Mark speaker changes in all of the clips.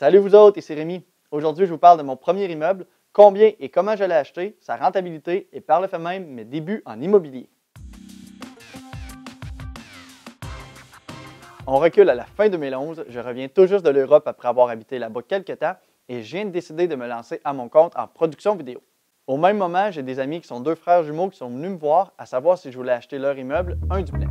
Speaker 1: Salut vous autres, ici Rémi. Aujourd'hui, je vous parle de mon premier immeuble, combien et comment je l'ai acheté, sa rentabilité et par le fait même mes débuts en immobilier. On recule à la fin 2011, je reviens tout juste de l'Europe après avoir habité là-bas quelques temps et je viens de décider de me lancer à mon compte en production vidéo. Au même moment, j'ai des amis qui sont deux frères jumeaux qui sont venus me voir à savoir si je voulais acheter leur immeuble, un duplex.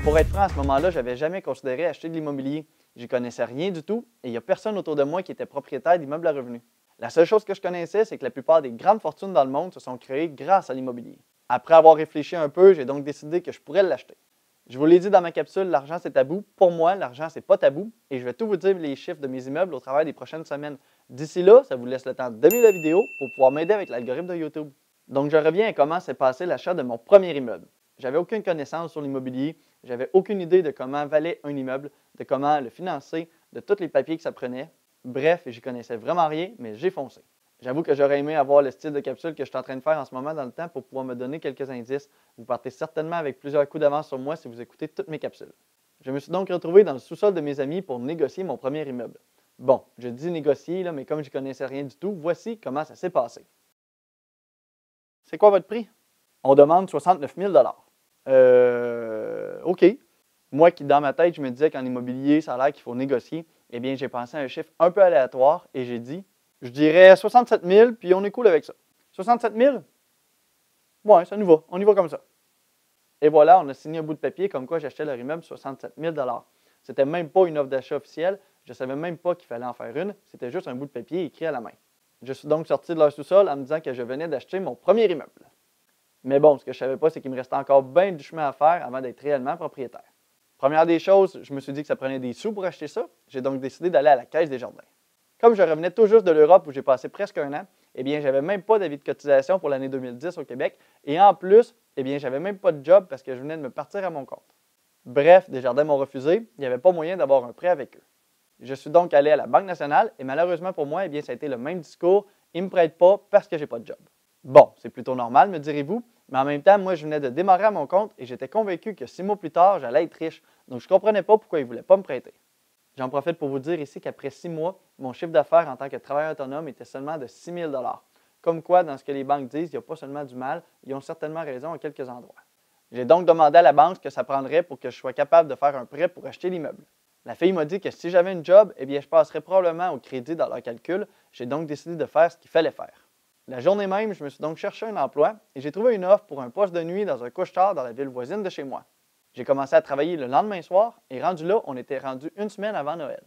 Speaker 1: Pour être franc, à ce moment-là, je n'avais jamais considéré acheter de l'immobilier. J'y connaissais rien du tout et il n'y a personne autour de moi qui était propriétaire d'immeubles à revenus. La seule chose que je connaissais, c'est que la plupart des grandes fortunes dans le monde se sont créées grâce à l'immobilier. Après avoir réfléchi un peu, j'ai donc décidé que je pourrais l'acheter. Je vous l'ai dit dans ma capsule, l'argent c'est tabou. Pour moi, l'argent c'est pas tabou et je vais tout vous dire les chiffres de mes immeubles au travers des prochaines semaines. D'ici là, ça vous laisse le temps d'aimer la vidéo pour pouvoir m'aider avec l'algorithme de YouTube. Donc je reviens à comment s'est passé l'achat de mon premier immeuble. J'avais aucune connaissance sur l'immobilier, j'avais aucune idée de comment valait un immeuble, de comment le financer, de tous les papiers que ça prenait. Bref, j'y connaissais vraiment rien, mais j'ai foncé. J'avoue que j'aurais aimé avoir le style de capsule que je suis en train de faire en ce moment dans le temps pour pouvoir me donner quelques indices. Vous partez certainement avec plusieurs coups d'avance sur moi si vous écoutez toutes mes capsules. Je me suis donc retrouvé dans le sous-sol de mes amis pour négocier mon premier immeuble. Bon, je dis négocier, mais comme je ne connaissais rien du tout, voici comment ça s'est passé. C'est quoi votre prix? On demande 69 000 OK. Moi qui, dans ma tête, je me disais qu'en immobilier, ça a l'air qu'il faut négocier, eh bien, j'ai pensé à un chiffre un peu aléatoire et j'ai dit, je dirais 67 000, puis on est cool avec ça. 67 000? Ouais, ça nous va. On y va comme ça. Et voilà, on a signé un bout de papier comme quoi j'achetais leur immeuble 67 000 C'était même pas une offre d'achat officielle. Je ne savais même pas qu'il fallait en faire une. C'était juste un bout de papier écrit à la main. Je suis donc sorti de leur sous-sol en me disant que je venais d'acheter mon premier immeuble. Mais bon, ce que je ne savais pas, c'est qu'il me restait encore bien du chemin à faire avant d'être réellement propriétaire. Première des choses, je me suis dit que ça prenait des sous pour acheter ça. J'ai donc décidé d'aller à la Caisse des Jardins. Comme je revenais tout juste de l'Europe où j'ai passé presque un an, eh bien, j'avais même pas d'avis de cotisation pour l'année 2010 au Québec. Et en plus, eh bien, j'avais même pas de job parce que je venais de me partir à mon compte. Bref, Desjardins m'ont refusé. Il n'y avait pas moyen d'avoir un prêt avec eux. Je suis donc allé à la Banque nationale et malheureusement pour moi, eh bien, ça a été le même discours. Ils ne me prêtent pas parce que j'ai pas de job. Bon, c'est plutôt normal, me direz-vous, mais en même temps, moi, je venais de démarrer à mon compte et j'étais convaincu que 6 mois plus tard, j'allais être riche. Donc, je ne comprenais pas pourquoi ils ne voulaient pas me prêter. J'en profite pour vous dire ici qu'après 6 mois, mon chiffre d'affaires en tant que travailleur autonome était seulement de 6 000 $. Comme quoi, dans ce que les banques disent, il n'y a pas seulement du mal, ils ont certainement raison à quelques endroits. J'ai donc demandé à la banque ce que ça prendrait pour que je sois capable de faire un prêt pour acheter l'immeuble. La fille m'a dit que si j'avais une job, eh bien, je passerais probablement au crédit dans leur calcul. J'ai donc décidé de faire ce qu'il fallait faire. La journée même, je me suis donc cherché un emploi et j'ai trouvé une offre pour un poste de nuit dans un couche-tard dans la ville voisine de chez moi. J'ai commencé à travailler le lendemain soir et rendu là, on était rendu une semaine avant Noël.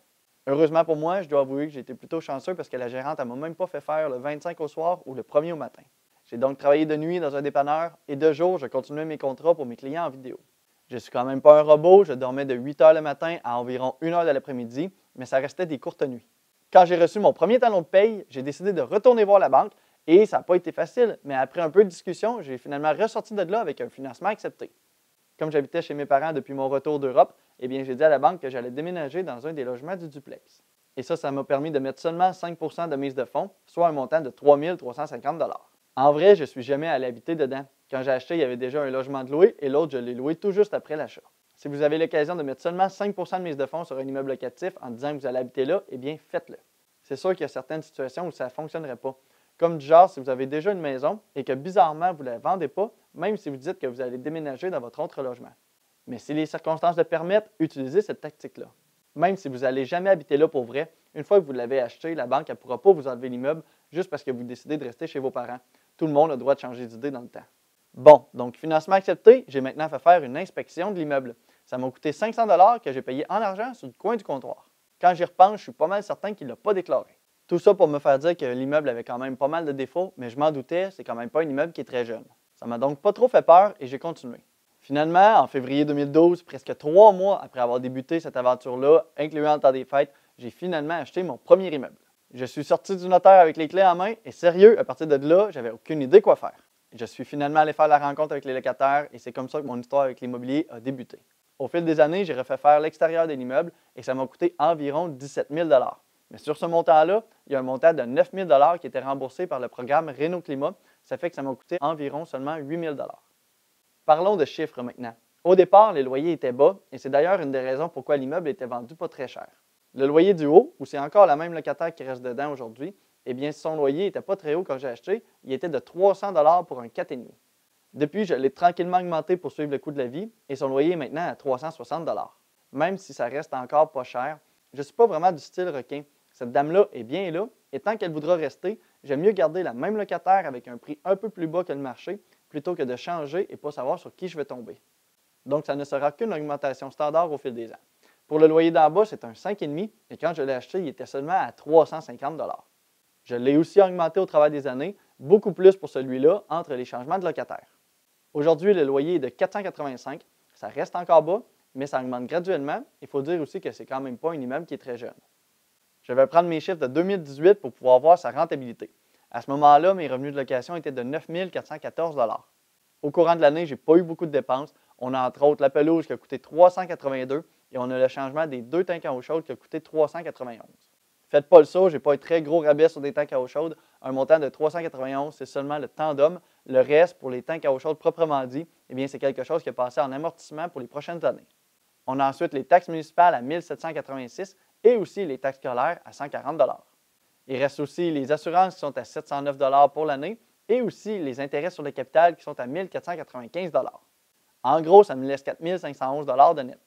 Speaker 1: Heureusement pour moi, je dois avouer que j'ai été plutôt chanceux parce que la gérante ne m'a même pas fait faire le 25 au soir ou le 1er au matin. J'ai donc travaillé de nuit dans un dépanneur et de jour, je continuais mes contrats pour mes clients en vidéo. Je suis quand même pas un robot, je dormais de 8 h le matin à environ 1 h de l'après-midi, mais ça restait des courtes nuits. Quand j'ai reçu mon premier talon de paye, j'ai décidé de retourner voir la banque. Et ça n'a pas été facile, mais après un peu de discussion, j'ai finalement ressorti de là avec un financement accepté. Comme j'habitais chez mes parents depuis mon retour d'Europe, eh bien, j'ai dit à la banque que j'allais déménager dans un des logements du duplex. Et ça m'a permis de mettre seulement 5 % de mise de fonds, soit un montant de 3 350 $. En vrai, je ne suis jamais allé habiter dedans. Quand j'ai acheté, il y avait déjà un logement de loué et l'autre, je l'ai loué tout juste après l'achat. Si vous avez l'occasion de mettre seulement 5 % de mise de fonds sur un immeuble locatif en disant que vous allez habiter là, eh bien, faites-le. C'est sûr qu'il y a certaines situations où ça ne fonctionnerait pas. Comme du genre, si vous avez déjà une maison et que bizarrement, vous ne la vendez pas, même si vous dites que vous allez déménager dans votre autre logement. Mais si les circonstances le permettent, utilisez cette tactique-là. Même si vous n'allez jamais habiter là pour vrai, une fois que vous l'avez acheté, la banque ne pourra pas vous enlever l'immeuble juste parce que vous décidez de rester chez vos parents. Tout le monde a le droit de changer d'idée dans le temps. Bon, donc financement accepté, j'ai maintenant fait faire une inspection de l'immeuble. Ça m'a coûté 500 $ que j'ai payé en argent sur le coin du comptoir. Quand j'y repense, je suis pas mal certain qu'il ne l'a pas déclaré. Tout ça pour me faire dire que l'immeuble avait quand même pas mal de défauts, mais je m'en doutais, c'est quand même pas un immeuble qui est très jeune. Ça m'a donc pas trop fait peur et j'ai continué. Finalement, en février 2012, presque 3 mois après avoir débuté cette aventure-là, incluant le temps des fêtes, j'ai finalement acheté mon premier immeuble. Je suis sorti du notaire avec les clés en main et sérieux, à partir de là, j'avais aucune idée quoi faire. Je suis finalement allé faire la rencontre avec les locataires et c'est comme ça que mon histoire avec l'immobilier a débuté. Au fil des années, j'ai refait faire l'extérieur de l'immeuble et ça m'a coûté environ 17 000 $. Mais sur ce montant-là, il y a un montant de 9 000 $ qui était remboursé par le programme Réno Climat. Ça fait que ça m'a coûté environ seulement 8 000 $. Parlons de chiffres maintenant. Au départ, les loyers étaient bas et c'est d'ailleurs une des raisons pourquoi l'immeuble était vendu pas très cher. Le loyer du haut, où c'est encore la même locataire qui reste dedans aujourd'hui, eh bien son loyer n'était pas très haut quand j'ai acheté, il était de 300 $ pour un 4,5. Depuis, je l'ai tranquillement augmenté pour suivre le coût de la vie et son loyer est maintenant à 360 $. Même si ça reste encore pas cher, je ne suis pas vraiment du style requin. Cette dame-là est bien là et tant qu'elle voudra rester, j'aime mieux garder la même locataire avec un prix un peu plus bas que le marché plutôt que de changer et pas savoir sur qui je vais tomber. Donc, ça ne sera qu'une augmentation standard au fil des ans. Pour le loyer d'en bas, c'est un 5,5 et quand je l'ai acheté, il était seulement à 350 $. Je l'ai aussi augmenté au travers des années, beaucoup plus pour celui-là entre les changements de locataire. Aujourd'hui, le loyer est de 485, ça reste encore bas, mais ça augmente graduellement. Il faut dire aussi que ce n'est quand même pas un immeuble qui est très jeune. Je vais prendre mes chiffres de 2018 pour pouvoir voir sa rentabilité. À ce moment-là, mes revenus de location étaient de 9 414 $. Au courant de l'année, je n'ai pas eu beaucoup de dépenses. On a entre autres la pelouse qui a coûté 382 et on a le changement des 2 tanks à eau chaude qui a coûté 391. Faites pas le saut, je n'ai pas un très gros rabais sur des tanks à eau chaude. Un montant de 391, c'est seulement le tandem. Le reste, pour les tanks à eau chaude proprement dit, eh bien, c'est quelque chose qui est passé en amortissement pour les prochaines années. On a ensuite les taxes municipales à 1 786 et aussi les taxes scolaires à 140 $. Il reste aussi les assurances qui sont à 709 $ pour l'année et aussi les intérêts sur le capital qui sont à 1 495 $. En gros, ça me laisse 4 511 $ de net.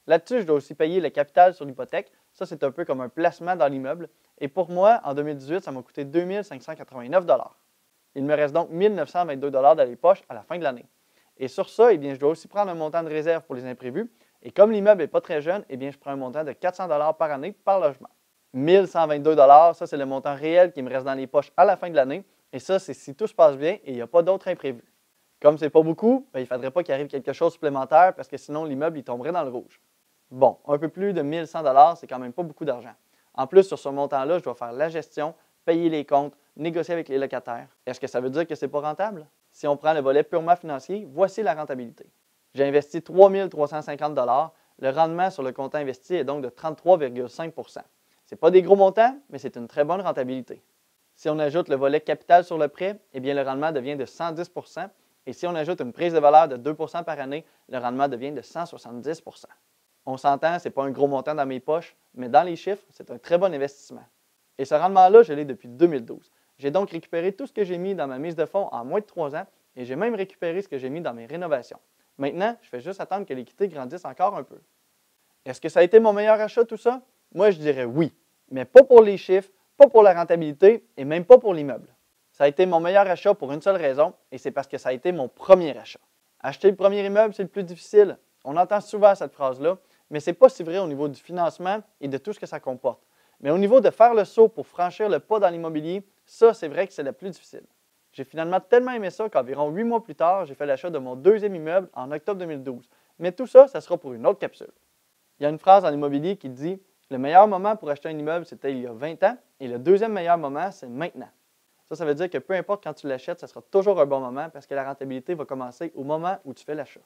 Speaker 1: Là-dessus, je dois aussi payer le capital sur l'hypothèque. Ça, c'est un peu comme un placement dans l'immeuble. Et pour moi, en 2018, ça m'a coûté 2 589 $. Il me reste donc 1 922 $ dans les poches à la fin de l'année. Et sur ça, eh bien, je dois aussi prendre un montant de réserve pour les imprévus. Et comme l'immeuble n'est pas très jeune, eh bien, je prends un montant de 400 $ par année par logement. 1 122 $, ça, c'est le montant réel qui me reste dans les poches à la fin de l'année. Et ça, c'est si tout se passe bien et il n'y a pas d'autres imprévus. Comme ce n'est pas beaucoup, il ne faudrait pas qu'il arrive quelque chose de supplémentaire parce que sinon, l'immeuble il tomberait dans le rouge. Bon, un peu plus de 1 100 $, c'est quand même pas beaucoup d'argent. En plus, sur ce montant-là, je dois faire la gestion, payer les comptes, négocier avec les locataires. Est-ce que ça veut dire que ce n'est pas rentable? Si on prend le volet purement financier, voici la rentabilité. J'ai investi 3 350 $. Le rendement sur le comptant investi est donc de 33,5 %. Ce n'est pas des gros montants, mais c'est une très bonne rentabilité. Si on ajoute le volet capital sur le prêt, eh bien, le rendement devient de 110 %. Et si on ajoute une prise de valeur de 2 % par année, le rendement devient de 170 %. On s'entend, ce n'est pas un gros montant dans mes poches, mais dans les chiffres, c'est un très bon investissement. Et ce rendement-là, je l'ai depuis 2012. J'ai donc récupéré tout ce que j'ai mis dans ma mise de fonds en moins de 3 ans et j'ai même récupéré ce que j'ai mis dans mes rénovations. Maintenant, je fais juste attendre que l'équité grandisse encore un peu. Est-ce que ça a été mon meilleur achat, tout ça? Moi, je dirais oui, mais pas pour les chiffres, pas pour la rentabilité et même pas pour l'immeuble. Ça a été mon meilleur achat pour une seule raison, et c'est parce que ça a été mon premier achat. Acheter le premier immeuble, c'est le plus difficile. On entend souvent cette phrase-là, mais ce n'est pas si vrai au niveau du financement et de tout ce que ça comporte. Mais au niveau de faire le saut pour franchir le pas dans l'immobilier, ça, c'est vrai que c'est le plus difficile. J'ai finalement tellement aimé ça qu'environ 8 mois plus tard, j'ai fait l'achat de mon deuxième immeuble en octobre 2012. Mais tout ça, ça sera pour une autre capsule. Il y a une phrase en immobilier qui dit « Le meilleur moment pour acheter un immeuble, c'était il y a 20 ans, et le deuxième meilleur moment, c'est maintenant. » Ça veut dire que peu importe quand tu l'achètes, ça sera toujours un bon moment parce que la rentabilité va commencer au moment où tu fais l'achat.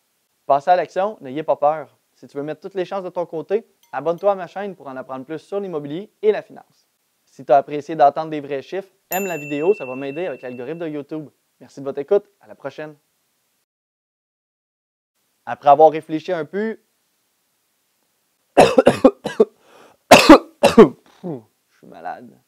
Speaker 1: Passez à l'action, n'ayez pas peur. Si tu veux mettre toutes les chances de ton côté, abonne-toi à ma chaîne pour en apprendre plus sur l'immobilier et la finance. Si tu as apprécié d'entendre des vrais chiffres, aime la vidéo, ça va m'aider avec l'algorithme de YouTube. Merci de votre écoute, à la prochaine. Après avoir réfléchi un peu, je suis malade.